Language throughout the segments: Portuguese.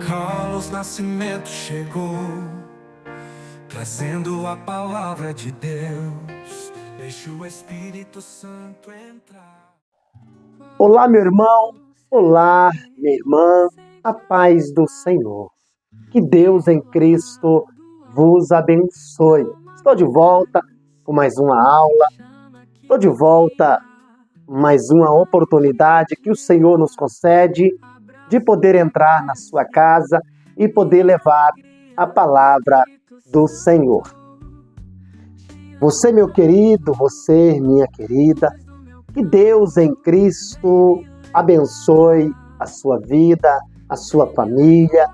Carlos Nascimento chegou, trazendo a palavra de Deus. Deixa o Espírito Santo entrar. Olá, meu irmão. Olá, minha irmã. A paz do Senhor. Que Deus em Cristo vos abençoe. Estou de volta com mais uma aula. Estou de volta mais uma oportunidade que o Senhor nos concede de poder entrar na sua casa e poder levar a palavra do Senhor. Você, meu querido, você, minha querida, que Deus em Cristo abençoe a sua vida, a sua família.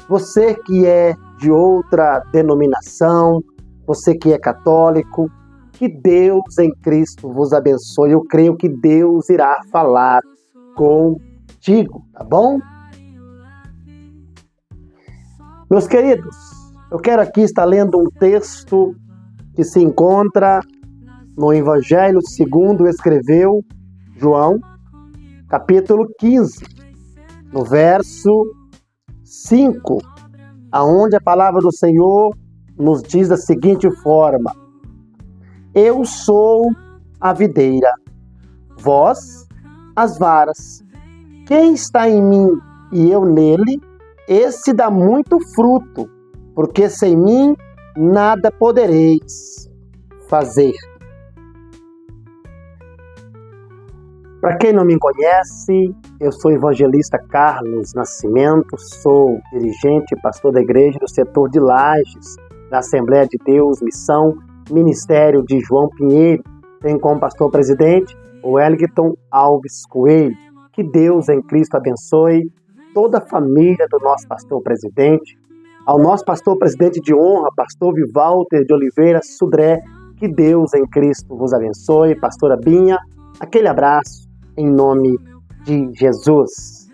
Você que é de outra denominação, você que é católico, que Deus em Cristo vos abençoe. Eu creio que Deus irá falar contigo, tá bom? Meus queridos, eu quero aqui estar lendo um texto que se encontra no Evangelho segundo escreveu João, capítulo 15, no verso 5, aonde a palavra do Senhor nos diz da seguinte forma: Eu sou a videira, vós as varas. Quem está em mim e eu nele, esse dá muito fruto, porque sem mim nada podereis fazer. Para quem não me conhece, eu sou o evangelista Carlos Nascimento, sou dirigente e pastor da igreja do setor de Lages, da Assembleia de Deus, Missão, Ministério de João Pinheiro. Tenho como pastor presidente o Wellington Alves Coelho. Que Deus em Cristo abençoe toda a família do nosso pastor presidente, ao nosso pastor presidente de honra, pastor Vivalter de Oliveira Sudré. Que Deus em Cristo vos abençoe. Pastora Binha, aquele abraço em nome de Jesus.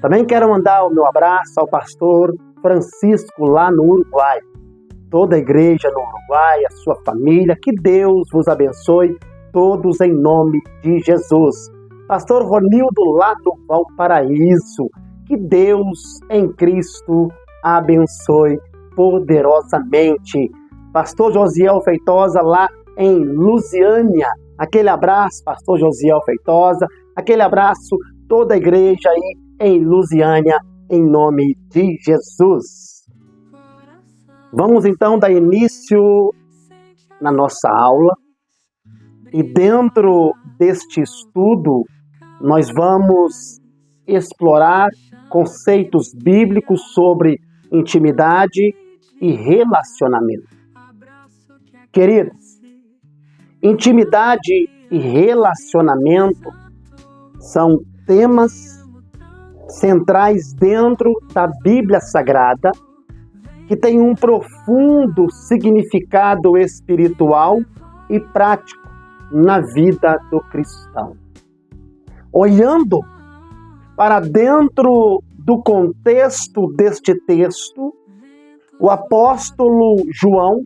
Também quero mandar o meu abraço ao pastor Francisco lá no Uruguai, toda a igreja no Uruguai, a sua família. Que Deus vos abençoe, todos em nome de Jesus. Pastor Ronildo lá do Valparaíso, que Deus em Cristo abençoe poderosamente. Pastor Josiel Feitosa lá em Lusiânia, aquele abraço, pastor Josiel Feitosa, aquele abraço, toda a igreja aí em Lusiânia, em nome de Jesus. Vamos então dar início na nossa aula, e dentro deste estudo nós vamos explorar conceitos bíblicos sobre intimidade e relacionamento. Queridos, intimidade e relacionamento são temas centrais dentro da Bíblia Sagrada, que tem um profundo significado espiritual e prático na vida do cristão. Olhando para dentro do contexto deste texto, o apóstolo João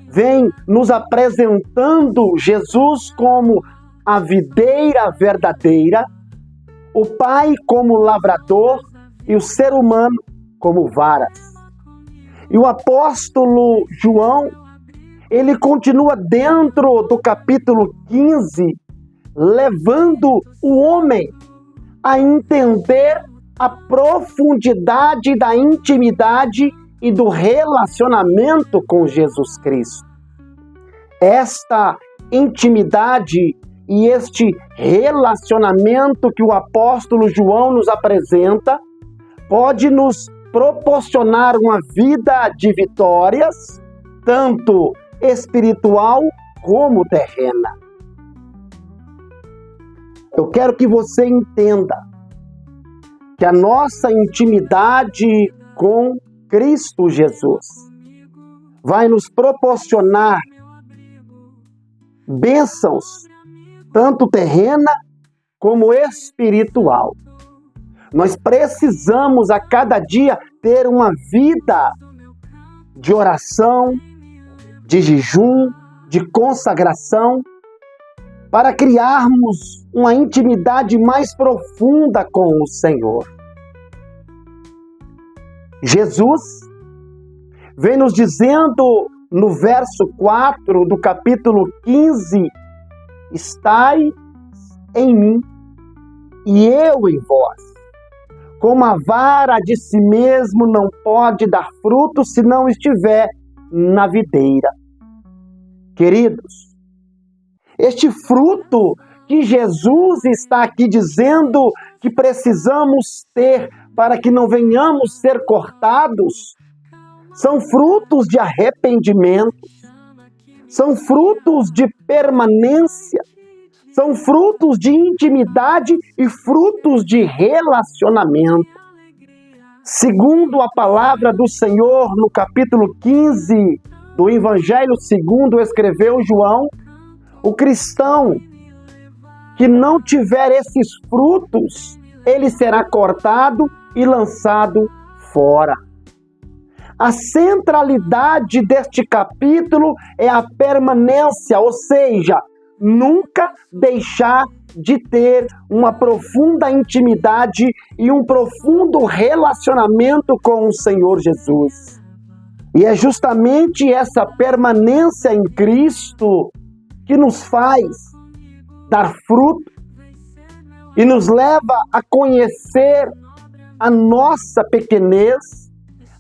vem nos apresentando Jesus como a videira verdadeira, o Pai como lavrador e o ser humano como varas. E o apóstolo João, ele continua dentro do capítulo 15, levando o homem a entender a profundidade da intimidade e do relacionamento com Jesus Cristo. Esta intimidade e este relacionamento que o apóstolo João nos apresenta pode nos proporcionar uma vida de vitórias, tanto espiritual como terrena. Eu quero que você entenda que a nossa intimidade com Cristo Jesus vai nos proporcionar bênçãos, tanto terrena como espiritual. Nós precisamos a cada dia ter uma vida de oração, de jejum, de consagração, para criarmos uma intimidade mais profunda com o Senhor. Jesus vem nos dizendo no verso 4 do capítulo 15: estai em mim e eu em vós. Como a vara de si mesmo não pode dar fruto se não estiver na videira. Queridos, este fruto que Jesus está aqui dizendo que precisamos ter para que não venhamos ser cortados, são frutos de arrependimento, são frutos de permanência, são frutos de intimidade e frutos de relacionamento. Segundo a palavra do Senhor, no capítulo 15 do Evangelho segundo escreveu João, o cristão que não tiver esses frutos, ele será cortado e lançado fora. A centralidade deste capítulo é a permanência, ou seja, nunca deixar de ter uma profunda intimidade e um profundo relacionamento com o Senhor Jesus. E é justamente essa permanência em Cristo que nos faz dar fruto e nos leva a conhecer a nossa pequenez,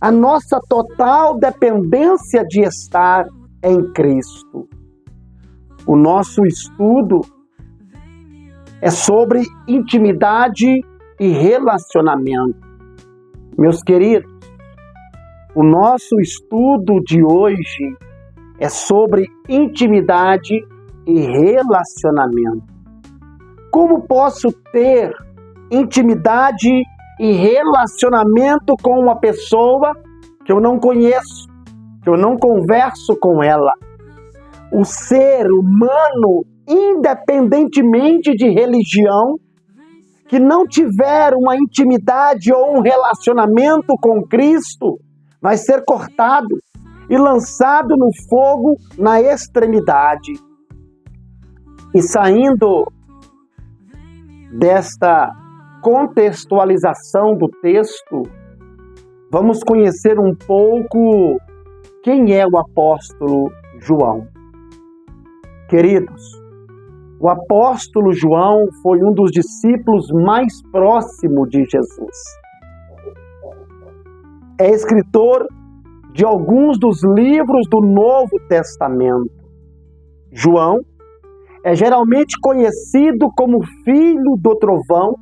a nossa total dependência de estar em Cristo. O nosso estudo é sobre intimidade e relacionamento. Meus queridos, o nosso estudo de hoje é sobre intimidade e relacionamento. Como posso ter intimidade e relacionamento com uma pessoa que eu não conheço, que eu não converso com ela? O ser humano, independentemente de religião, que não tiver uma intimidade ou um relacionamento com Cristo, vai ser cortado e lançado no fogo na extremidade. E saindo desta contextualização do texto, vamos conhecer um pouco quem é o apóstolo João. Queridos, o apóstolo João foi um dos discípulos mais próximos de Jesus. É escritor de alguns dos livros do Novo Testamento. João é geralmente conhecido como filho do trovão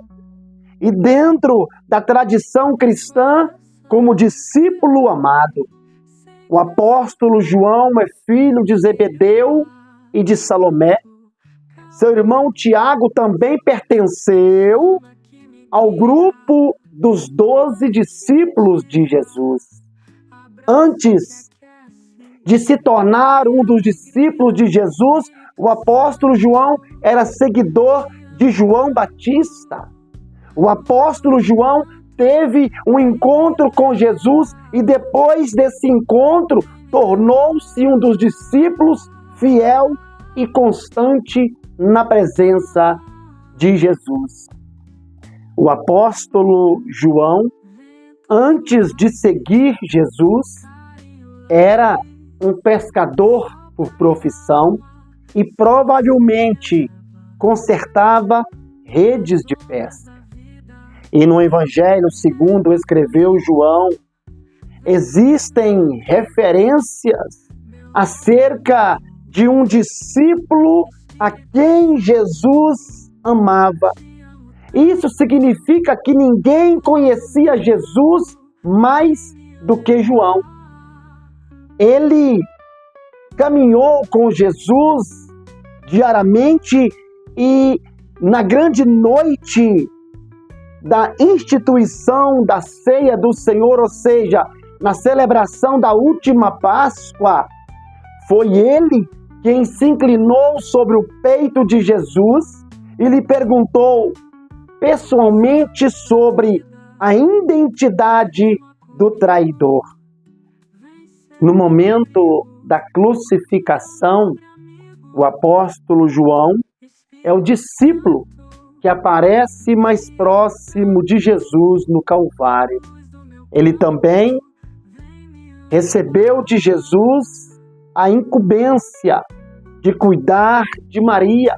e dentro da tradição cristã como discípulo amado. O apóstolo João é filho de Zebedeu e de Salomé. Seu irmão Tiago também pertenceu ao grupo dos 12 discípulos de Jesus. Antes de se tornar um dos discípulos de Jesus, o apóstolo João era seguidor de João Batista. O apóstolo João teve um encontro com Jesus e depois desse encontro tornou-se um dos discípulos fiel e constante na presença de Jesus. O apóstolo João, antes de seguir Jesus, era um pescador por profissão e provavelmente consertava redes de pesca. E no Evangelho segundo escreveu João, existem referências acerca de um discípulo a quem Jesus amava. Isso significa que ninguém conhecia Jesus mais do que João. Ele caminhou com Jesus diariamente e na grande noite da instituição da ceia do Senhor, ou seja, na celebração da última Páscoa, foi ele quem se inclinou sobre o peito de Jesus e lhe perguntou pessoalmente sobre a identidade do traidor. No momento da crucificação, o apóstolo João é o discípulo que aparece mais próximo de Jesus no Calvário. Ele também recebeu de Jesus a incumbência de cuidar de Maria.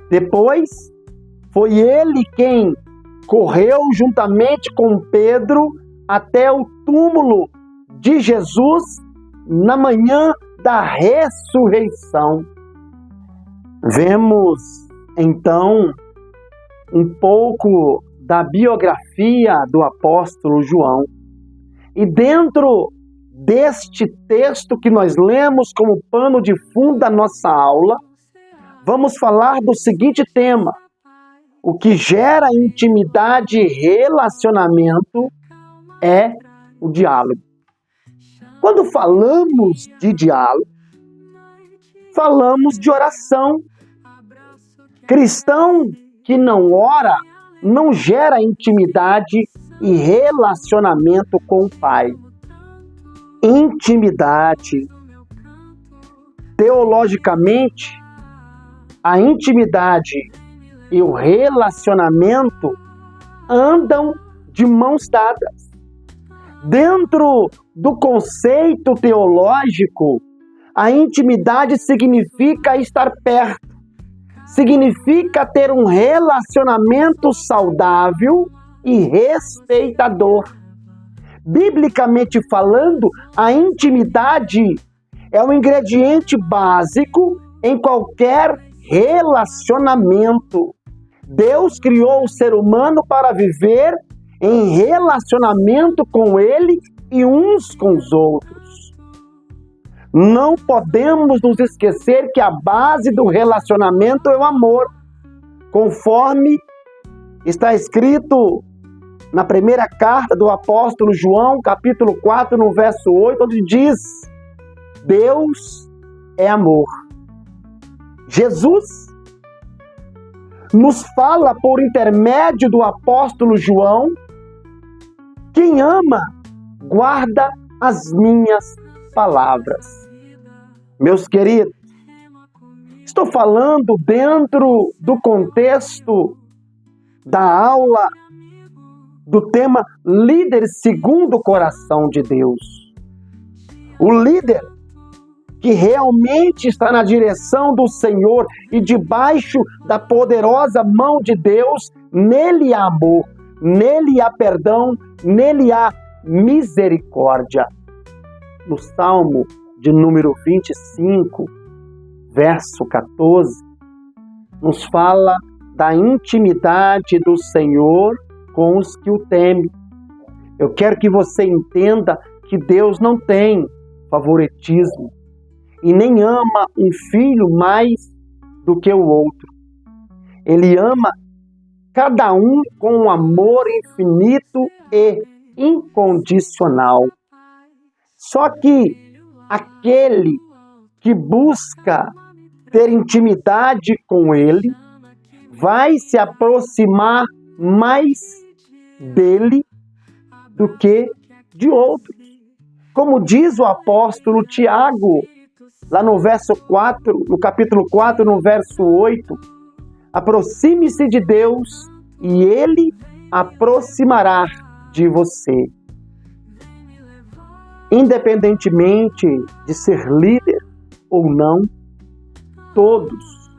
Depois, foi ele quem correu juntamente com Pedro até o túmulo de Jesus na manhã da ressurreição. Vemos, então, um pouco da biografia do apóstolo João. E dentro deste texto que nós lemos como pano de fundo da nossa aula, vamos falar do seguinte tema: o que gera intimidade e relacionamento é o diálogo. Quando falamos de diálogo, falamos de oração. Cristão que não ora não gera intimidade e relacionamento com o Pai. Intimidade. Teologicamente, a intimidade e o relacionamento andam de mãos dadas. Dentro do conceito teológico, a intimidade significa estar perto, significa ter um relacionamento saudável e respeitador. Biblicamente falando, a intimidade é um ingrediente básico em qualquer relacionamento. Deus criou o ser humano para viver em relacionamento com Ele e uns com os outros. Não podemos nos esquecer que a base do relacionamento é o amor, conforme está escrito na primeira carta do apóstolo João, capítulo 4, no verso 8, onde diz: Deus é amor. Jesus nos fala por intermédio do apóstolo João: quem ama, guarda as minhas palavras. Meus queridos, estou falando dentro do contexto da aula do tema líder segundo o coração de Deus. O líder que realmente está na direção do Senhor e debaixo da poderosa mão de Deus, nele há amor, nele há perdão, nele há misericórdia. No Salmo de número 25, verso 14, nos fala da intimidade do Senhor com os que o temem. Eu quero que você entenda que Deus não tem favoritismo e nem ama um filho mais do que o outro. Ele ama cada um com um amor infinito e incondicional. Só que aquele que busca ter intimidade com Ele vai se aproximar mais dele do que de outros. Como diz o apóstolo Tiago, lá no verso 4, no capítulo 4, no verso 8, aproxime-se de Deus e Ele aproximará de você. Independentemente de ser líder ou não, todos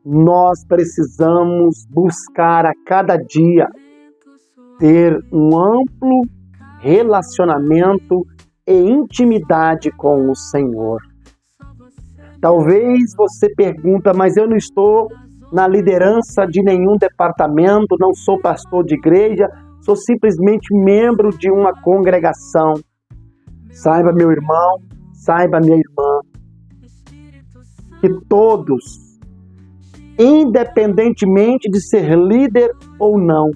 nós precisamos buscar a cada dia ter um amplo relacionamento e intimidade com o Senhor. Talvez você pergunta, mas eu não estou na liderança de nenhum departamento, não sou pastor de igreja, sou simplesmente membro de uma congregação. Saiba, meu irmão, saiba, minha irmã, que todos, independentemente de ser líder ou não,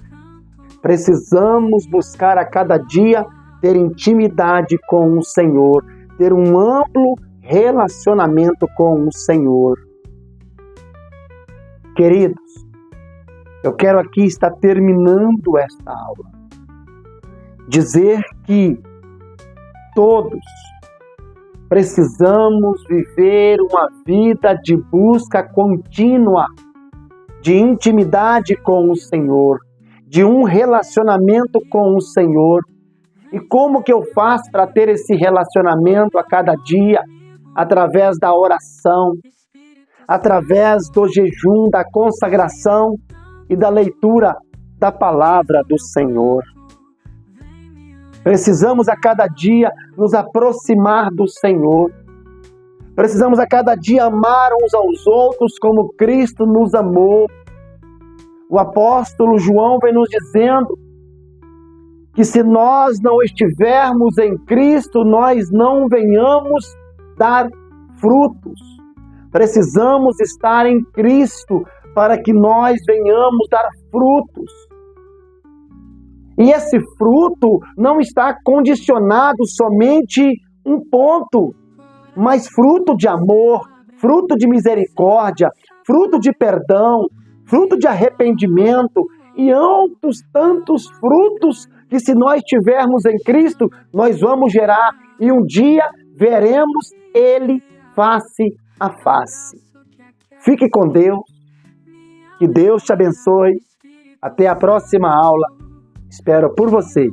precisamos buscar a cada dia ter intimidade com o Senhor, ter um amplo relacionamento com o Senhor. Queridos, eu quero aqui estar terminando esta aula, dizer que todos precisamos viver uma vida de busca contínua, de intimidade com o Senhor, de um relacionamento com o Senhor. E como que eu faço para ter esse relacionamento a cada dia? Através da oração, através do jejum, da consagração e da leitura da palavra do Senhor. Precisamos a cada dia nos aproximar do Senhor. Precisamos a cada dia amar uns aos outros como Cristo nos amou. O apóstolo João vem nos dizendo que se nós não estivermos em Cristo, nós não venhamos dar frutos. Precisamos estar em Cristo para que nós venhamos dar frutos. E esse fruto não está condicionado somente um ponto, mas fruto de amor, fruto de misericórdia, fruto de perdão, fruto de arrependimento e outros tantos frutos que, se nós tivermos em Cristo, nós vamos gerar e um dia veremos Ele face a face. Fique com Deus, que Deus te abençoe. Até a próxima aula. Espero por você.